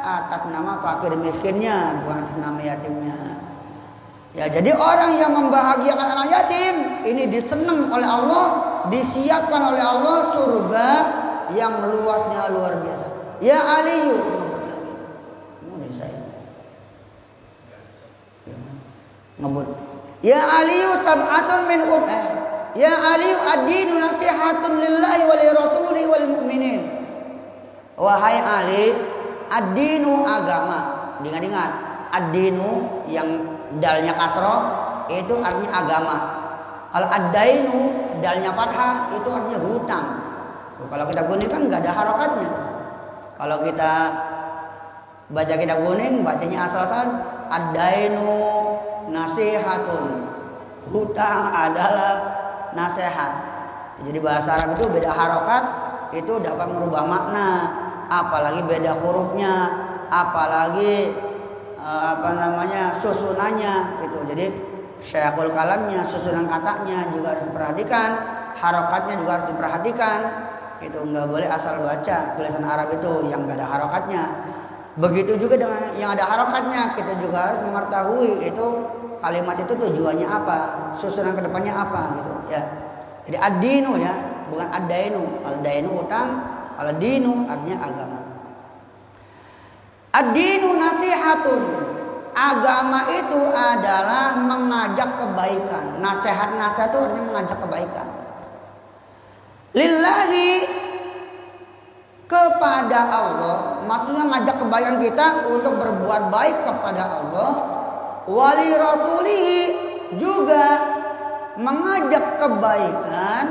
atas nama fakir miskinnya, bukan atas nama yatimnya. Ya, jadi orang yang membahagiakan anak yatim ini disenang oleh Allah, disiapkan oleh Allah surga yang luasnya luar biasa. Ya Aliyu, ngebut. Ya Aliyu sab'atun min Ya Aliyu ad-dinu nasihatun lillahi wa li rasuli wal mu'minin. Wahai Ali, ad-dinu agama. Ingat-ingat, ad-dinu yang dalnya kasroh itu artinya agama. Kalau ad-dainu dalnya fathah itu artinya hutang. Kalau kita kuning kan nggak ada harokatnya. Kalau kita baca kitab kuning, bacanya asal-asalan ad-dainu nasihatun. Hutang adalah nasihat. Jadi bahasa Arab itu beda harokat itu dapat merubah makna, apalagi beda hurufnya, apalagi susunannya gitu. Jadi syaikhul kalamnya, susunan katanya juga harus diperhatikan, harokatnya juga harus diperhatikan. Itu nggak boleh asal baca tulisan Arab itu yang nggak ada harokatnya. Begitu juga dengan yang ada harokatnya, kita juga harus mengetahui itu kalimat itu tujuannya apa, susunan kedepannya apa gitu ya. Jadi ad-dinu ya, bukan ad-dainu. Al-dainu utang, al-dinu artinya agama. Ad-dinu nasihatun. Agama itu adalah mengajak kebaikan. Nasihat-nasihat itu artinya mengajak kebaikan. Lillahi, kepada Allah, maksudnya ngajak kebaikan kita untuk berbuat baik kepada Allah. Wali rasulihi, juga mengajak kebaikan,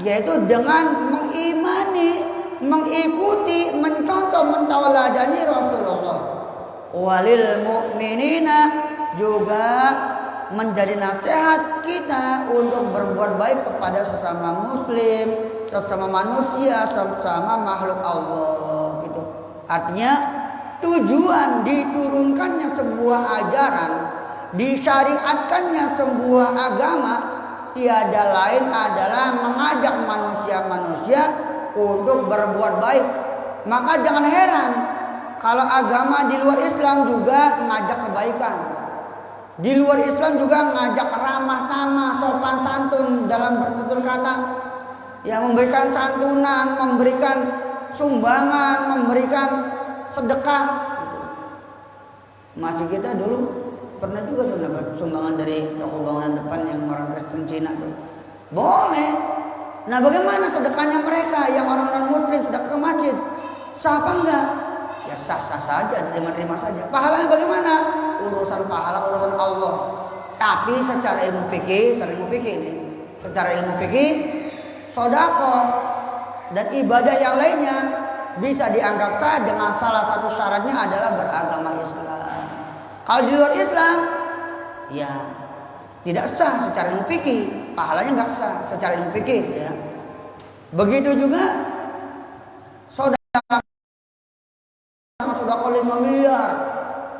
yaitu dengan mengimani, mengikuti, mencontoh, mentauladani Rasulullah. Walil mu'minina, juga menjadi nasihat kita untuk berbuat baik kepada sesama muslim, sesama manusia, sesama makhluk Allah gitu. Artinya tujuan diturunkannya sebuah ajaran, disyariatkannya sebuah agama, tiada lain adalah mengajak manusia-manusia untuk berbuat baik. Maka jangan heran kalau agama di luar Islam juga mengajak kebaikan. Di luar Islam juga mengajak ramah tamah, sopan santun dalam bertutur kata, ya, memberikan santunan, memberikan sumbangan, memberikan sedekah. Masih kita dulu pernah juga tuh dapat sumbangan dari toko bangunan depan yang orang Kristen Cina tuh. Boleh. Nah, bagaimana sedekahnya mereka yang orang non muslim sedekah ke masjid? Sah apa enggak? Ya sah-sah saja, terima-terima saja. Pahalanya bagaimana? Urusan pahala, urusan Allah. Tapi secara ilmu fikih ini, secara ilmu fikih, sedekah dan ibadah yang lainnya bisa dianggap sah dengan salah satu syaratnya adalah beragama Islam. Kalau di luar Islam, ya tidak sah secara ilmu fikih, pahalanya nggak sah secara ilmu fikih, ya. Begitu juga sedekah 5 miliar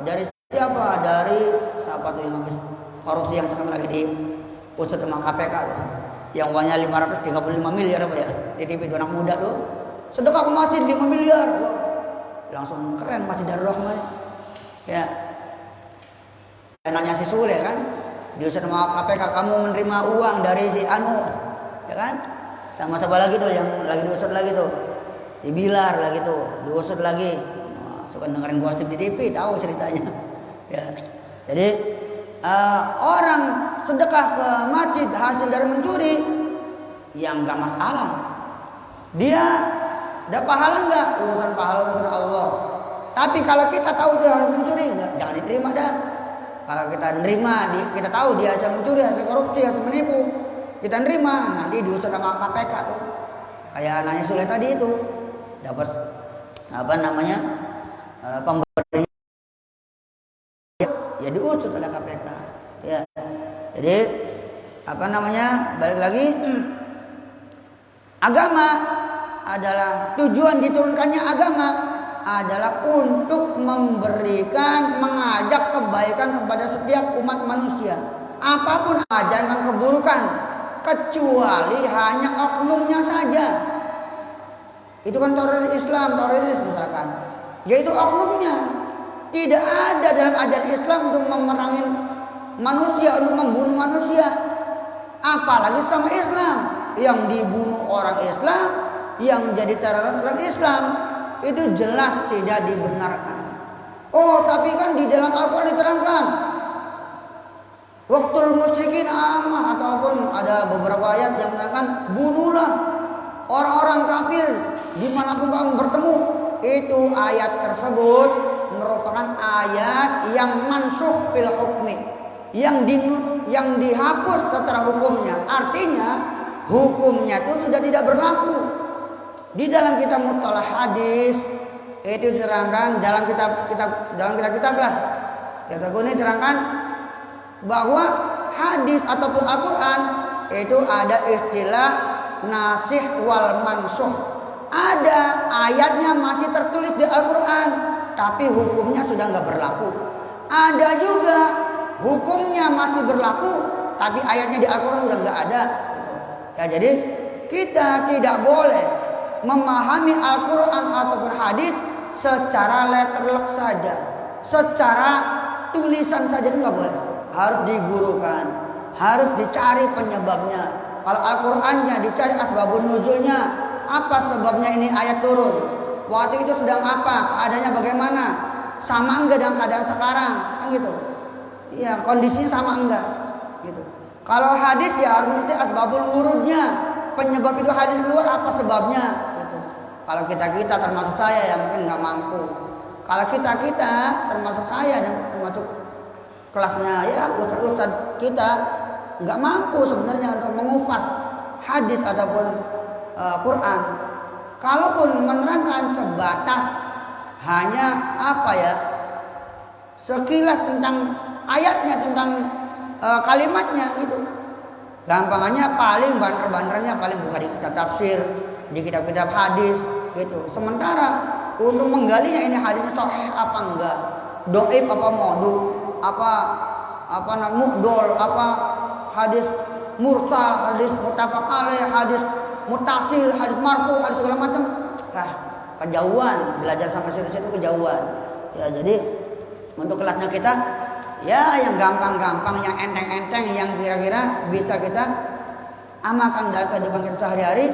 dari siapa? Dari siapa tuh yang habis korupsi yang sekarang lagi diusut sama KPK tuh. Yang uangnya 535 miliar apa ya? Di TV anak muda tuh. Sedekah ke masjid 5 miliar. Wah, langsung keren Masjid Darul Rahman. Ya. Nanya si Sule kan, diusut sama KPK, kamu menerima uang dari si Anu, ya kan? Sama siapa lagi tuh yang lagi diusut lagi tuh? Si Bilar lagi tuh, diusut lagi. Suka dengerin gosip di TV, tahu ceritanya. Ya. Jadi orang sedekah ke masjid hasil dari mencuri, yang nggak masalah. Dia ada pahala nggak? Urusan pahala urusan Allah. Tapi kalau kita tahu dia harus mencuri, jangan diterima dah. Kalau kita nerima, kita tahu dia hasil mencuri, hasil korupsi, hasil menipu, kita nerima, nanti diusut sama KPK tuh. Kayak nanya Sule tadi itu, dapat apa namanya? Pemberian, ya diusut oleh KPK, ya. Jadi apa namanya, balik lagi, agama adalah tujuan diturunkannya agama adalah untuk memberikan, mengajak kebaikan kepada setiap umat manusia, apapun ajaran keburukan, kecuali hanya oknumnya saja. Itu kan teroris Islam, teroris misalkan, yaitu oknumnya. Tidak ada dalam ajaran Islam untuk memerangi manusia, untuk membunuh manusia. Apalagi sama Islam, yang dibunuh orang Islam, yang jadi teroris orang Islam, itu jelas tidak dibenarkan. Oh, tapi kan di dalam Al-Quran diterangkan, waqtul musyrikin amma, ataupun ada beberapa ayat yang menerangkan bunuhlah orang-orang kafir dimanapun kamu bertemu. Itu ayat tersebut merupakan ayat yang mansukh fil hukmi, yang dihapus secara hukumnya. Artinya hukumnya itu sudah tidak berlaku. Di dalam kitab Mustalah Hadis itu diterangkan, dalam kitab lah, kitab ini diterangkan bahwa hadis ataupun Al-Quran itu ada istilah nasikh wal mansukh. Ada ayatnya masih tertulis di Al-Quran, tapi hukumnya sudah nggak berlaku. Ada juga hukumnya masih berlaku, tapi ayatnya di Al-Quran udah nggak ada. Ya, jadi kita tidak boleh memahami Al-Quran ataupun hadis secara letterlock saja, secara tulisan saja, itu nggak boleh. Harus digurukan, harus dicari penyebabnya. Kalau Al-Qurannya dicari asbabun nuzulnya, apa sebabnya ini ayat turun, waktu itu sedang apa, keadaannya bagaimana, sama enggak dengan keadaan sekarang, kan gitu. Ya, kondisinya sama enggak, gitu. Kalau hadis ya harus ngerti asbabul wurudnya, penyebab itu hadis keluar apa sebabnya, gitu. Kalau kita termasuk saya yang mungkin nggak mampu. Kalau kita termasuk saya dan termasuk kelasnya ya ustaz kita nggak mampu sebenarnya untuk mengupas hadis ataupun Quran. Kalaupun menerangkan sebatas hanya apa ya, sekilas tentang ayatnya, tentang kalimatnya gitu. Gampangannya paling banter-banternya paling buka di kitab tafsir, di kitab-kitab hadis gitu. Sementara untuk menggalinya ini hadisnya sahih apa enggak, dhaif apa maudu, apa mu'dol, apa hadis mursal, hadis muttafaq alaih, hadis mutasil, hadis marfu, hadis segala macam. Lah, kejauhan belajar sama situ-situ kejauhan. Ya, jadi untuk kelasnya kita ya yang gampang-gampang, yang enteng-enteng, yang kira-kira bisa kita amalkan dalam kehidupan kita sehari-hari,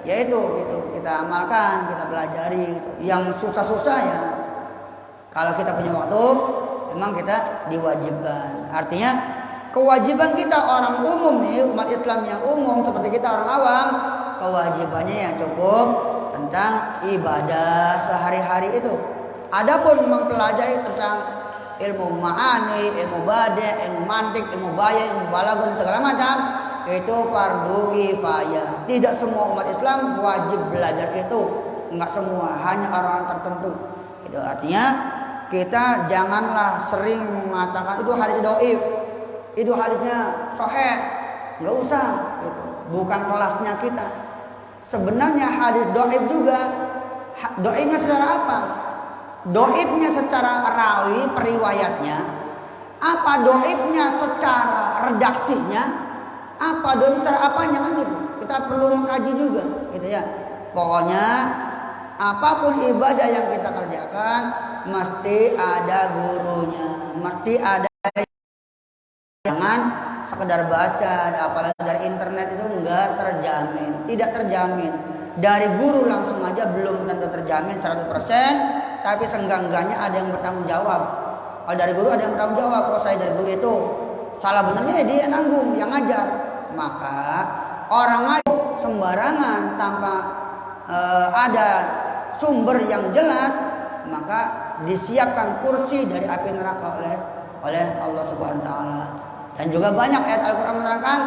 yaitu gitu kita amalkan, kita pelajari. Gitu. Yang susah-susah ya kalau kita punya waktu memang kita diwajibkan. Artinya kewajiban kita orang umum nih, umat Islam yang umum seperti kita orang awam, kewajibannya yang cukup tentang ibadah sehari-hari itu. Adapun mempelajari tentang ilmu ma'ani, ilmu badi', ilmu mantik, ilmu bayan, ilmu balaghah segala macam, itu fardu kifayah. Tidak semua umat Islam wajib belajar itu, enggak semua, hanya orang-orang tertentu. Itu artinya kita janganlah sering mengatakan itu hadis dhaif, itu hadisnya sahih, enggak usah. Gitu. Bukan kelasnya kita. Sebenarnya hadis dhaif juga, dhaifnya secara apa? Dhaifnya secara rawi periwayatnya, apa dhaifnya secara redaksinya, apa dhaif secara apanya kan gitu. Kita perlu mengkaji juga, gitu ya. Pokoknya apapun ibadah yang kita kerjakan mesti ada gurunya, mesti ada. Jangan sekedar baca, apalagi dari internet itu enggak terjamin, tidak terjamin. Dari guru langsung aja belum tentu terjamin 100%, tapi seenggak-enggaknya ada yang bertanggung jawab. Kalau dari guru ada yang bertanggung jawab, kalau saya dari guru itu salah benernya ya dia nanggung, yang ngajar. Maka orang ngajar sembarangan tanpa ada sumber yang jelas, maka disiapkan kursi dari api neraka oleh Allah Subhanahu wa taala. Dan juga banyak ayat Al-Qur'an menerangkan,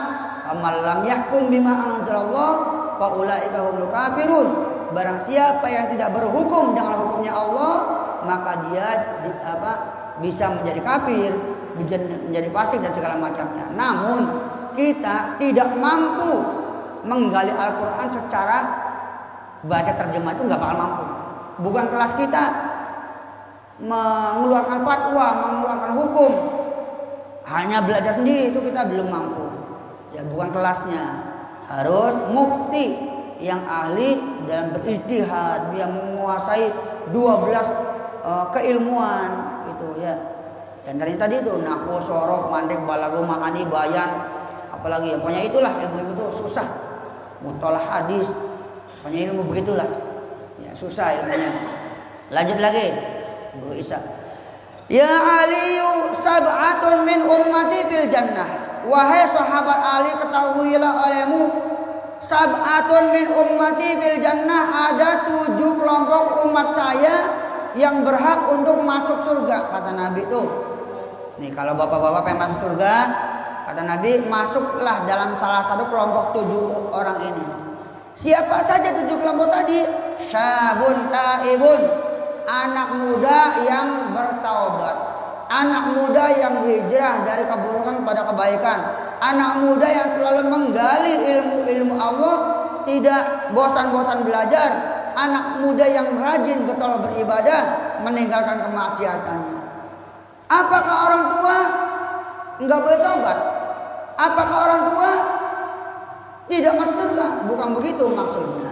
"Amal lam yahkum bima anzalallah fa ulaika humul kafirun." Barang siapa yang tidak berhukum dengan hukumnya Allah, maka dia bisa menjadi kafir, menjadi fasik dan segala macamnya. Namun kita tidak mampu menggali Al-Qur'an secara baca terjemah, itu nggak bakal mampu. Bukan kelas kita mengeluarkan fatwa, mengeluarkan hukum. Hanya belajar sendiri itu kita belum mampu. Ya bukan kelasnya. Harus mufti yang ahli dalam berijtihad, yang menguasai 12 keilmuan itu ya. Dan dari tadi itu nahwu, sorof, mantik, balaghah, ma'ani, bayan, apalagi ya. Pokoknya itulah ilmu itu susah. Mustalah hadis, pokoknya ilmu begitulah. Ya susah ilmunya. Lanjut lagi. Guru Isa. Ya Aliyu sab'atun min ummati fil jannah. Wahai sahabat Ali, ketahuilah olehmu, sab'atun min ummati fil jannah, ada 7 kelompok umat saya yang berhak untuk masuk surga, kata Nabi itu. Nih kalau bapak-bapak pengen masuk surga, kata Nabi, masuklah dalam salah satu kelompok 7 orang ini. Siapa saja 7 kelompok tadi? Syabun taibun, anak muda yang bertaubat, anak muda yang hijrah dari keburukan pada kebaikan, anak muda yang selalu menggali ilmu-ilmu Allah, tidak bosan-bosan belajar, anak muda yang rajin getol beribadah, meninggalkan kemaksiatannya. Apakah orang tua enggak boleh taubat? Apakah orang tua tidak masuk surga? Bukan begitu maksudnya.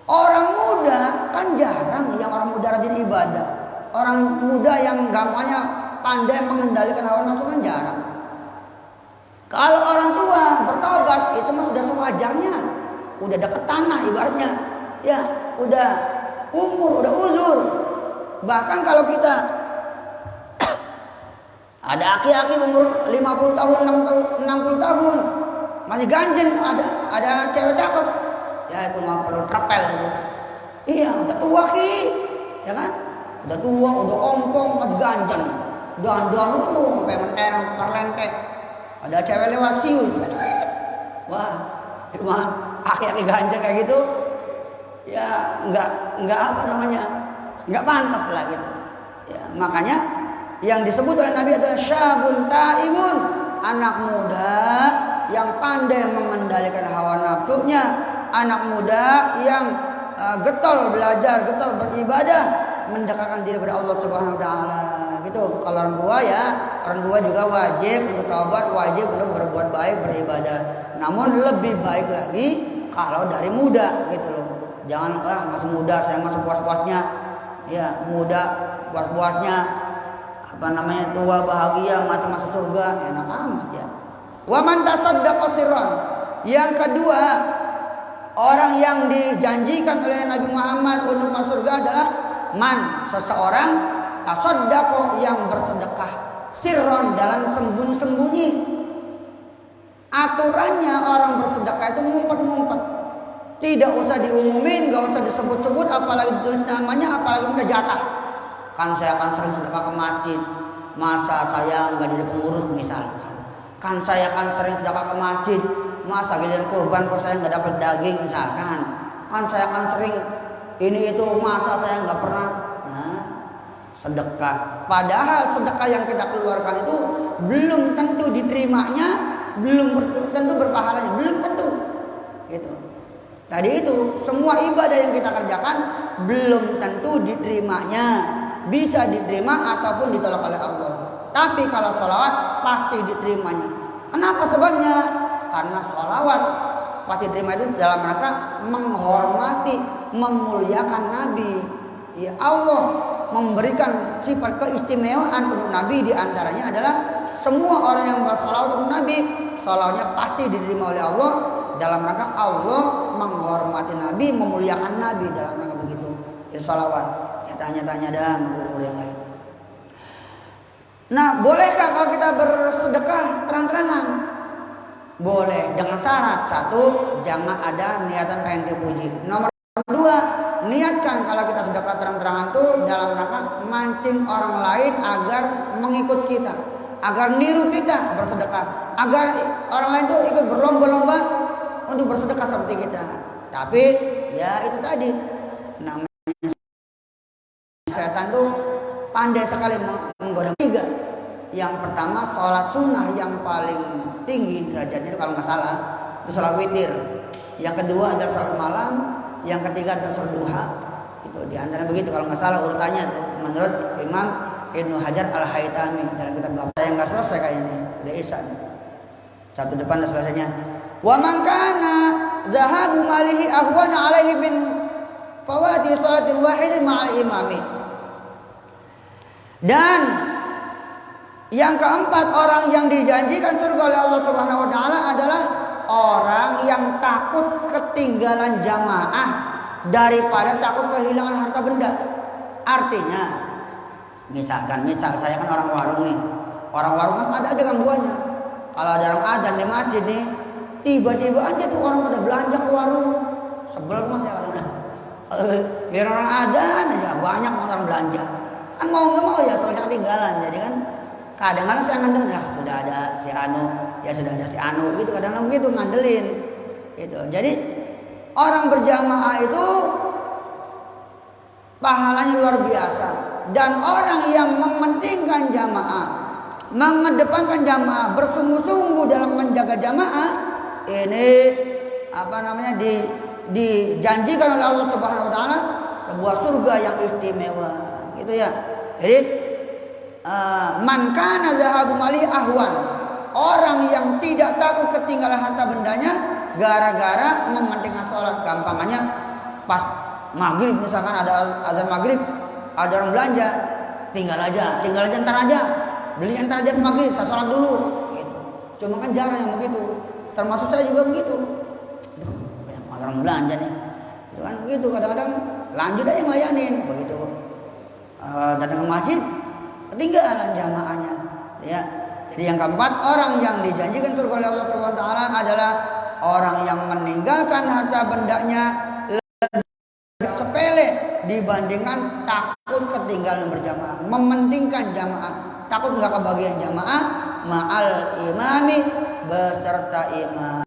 Orang muda kan jarang yang orang muda rajin ibadah. Orang muda yang gampangnya pandai mengendalikan hawa nafsu kan jarang. Kalau orang tua bertobat itu mah sudah sewajarnya. Udah dekat tanah ibaratnya. Ya, udah umur, udah uzur. Bahkan kalau kita ada aki-aki umur 50 tahun, 60 tahun masih ganjen, ada cewek cakep, ya itu mah perlu trepel itu. Iya, udah tua ki, ya kan? Udah tua, udah ompong, masih ganjen. Dandan sampai mentereng perlente. Ada cewek lewat siul. Wah, itu mah aki-aki ganjen kayak gitu. Ya enggak apa namanya? Enggak pantas lah gitu. Ya, makanya yang disebut oleh Nabi adalah syabun ta'imun, anak muda yang pandai mengendalikan hawa nafsunya, anak muda yang getol belajar, getol beribadah, mendekatkan diri kepada Allah Subhanahu wa taala. Gitu. Kalau orang tua ya, orang tua juga wajib untuk taubat, wajib untuk berbuat baik, beribadah. Namun lebih baik lagi kalau dari muda gitu loh. Jangan masih muda saya masih puas-puasnya. Ya, muda puas-puasnya apa namanya tua bahagia mati masuk surga, enak amat ya. Wa man tasaddaqa sirran. Yang kedua, orang yang dijanjikan oleh Nabi Muhammad untuk masuk surga adalah man, seseorang tasaddaqa yang bersedekah sirron dalam sembunyi-sembunyi. Aturannya orang bersedekah itu ngumpet-ngumpet. Tidak usah diumumin, gak usah disebut-sebut, apalagi ditulis namanya, apalagi udah jatah. Kan saya akan sering sedekah ke masjid, masa saya nggak jadi pengurus misalkan. Kan saya akan sering sedekah ke masjid, masa giliran kurban kok saya nggak dapat daging misalkan. Kan saya akan sering ini itu, masa saya nggak pernah. Nah, sedekah. Padahal sedekah yang kita keluarkan itu belum tentu diterimanya, belum tentu berpahalanya, belum tentu. Gitu. Tadi itu semua ibadah yang kita kerjakan belum tentu diterimanya, bisa diterima ataupun ditolak oleh Allah. Tapi kalau sholawat pasti diterimanya. Kenapa sebabnya? Karena sholawat pasti diterima itu dalam rangka menghormati, memuliakan Nabi. Ya, Allah memberikan sifat keistimewaan untuk Nabi, diantaranya adalah semua orang yang bersolawat untuk Nabi, sholawatnya pasti diterima oleh Allah. Dalam rangka Allah menghormati Nabi, memuliakan Nabi, dalam rangka begitu. Jadi sholawat. Ya tanya-tanya dah guru-guru yang lain. Nah, bolehkah kalau kita bersedekah terang-terangan? Boleh, dengan syarat. Satu, jangan ada niatan pengen dipuji. Nomor dua, niatkan kalau kita sedekah terang-terangan itu dalam rangka mancing orang lain agar mengikut kita, agar niru kita bersedekah, agar orang lain tuh ikut berlomba-lomba untuk bersedekah seperti kita. Tapi ya itu tadi, namanya setan tuh pandai sekali menggoda. Tiga, yang pertama sholat sunnah yang paling tinggi derajatnya kalau nggak salah itu sholat witir. Yang kedua adalah sholat malam. Yang ketiga adalah sholat duha. Itu diantara begitu kalau nggak salah urutannya tuh menurut Imam Ibnu Hajar Al-Haytami dalam kitab bapak. Saya nggak selesai kayaknya udah isya. Satu depan dan selesainya. Wa man kana zahabu malihi ahwana alaihi bin fawati sholatil wahid ma'al imami. Dan yang keempat, orang yang dijanjikan surga oleh Allah Subhanahu wa taala adalah orang yang takut ketinggalan jamaah daripada takut kehilangan harta benda. Artinya, misal saya kan orang warung nih. Orang warung kan ada gangguannya. Kalau ada orang adzan di masjid nih, tiba-tiba aja tuh orang pada belanja ke warung. Sebel mas ya orang. Biar orang adzan aja banyak orang belanja. Kan mau nggak mau ya soalnya ketinggalan. Jadi kan kadang-kadang saya ngandelin, ya sudah ada si Anu, ya sudah ada si Anu gitu, kadang-kadang begitu ngandelin gitu. Jadi orang berjamaah itu pahalanya luar biasa, dan orang yang mementingkan jamaah, mengedepankan jamaah, bersungguh-sungguh dalam menjaga jamaah, ini apa namanya dijanjikan oleh Allah Subhanahu wa taala sebuah surga yang istimewa gitu ya. Jadi man kana zahabu mali ahwan, orang yang tidak takut ketinggalan harta bendanya gara-gara mementingkan sholat. Gampangannya pas maghrib misalkan ada azan maghrib, ada orang belanja, tinggal aja ntar aja beli, ntar aja maghrib saya sholat dulu gitu. Cuma kan jarang yang begitu, termasuk saya juga begitu. Banyak orang belanja nih gitu kan, begitu kadang-kadang lanjut aja ngelayanin begitu. datang ke masjid, ketinggalan jamaahnya. Ya. Jadi yang keempat, orang yang dijanjikan surga oleh Allah Subhanahu wa taala adalah orang yang meninggalkan harta bendanya lebih sepele dibandingkan takut ketinggalan berjamaah, mementingkan jamaah, takut nggak kebagian jamaah ma'al imami beserta imam.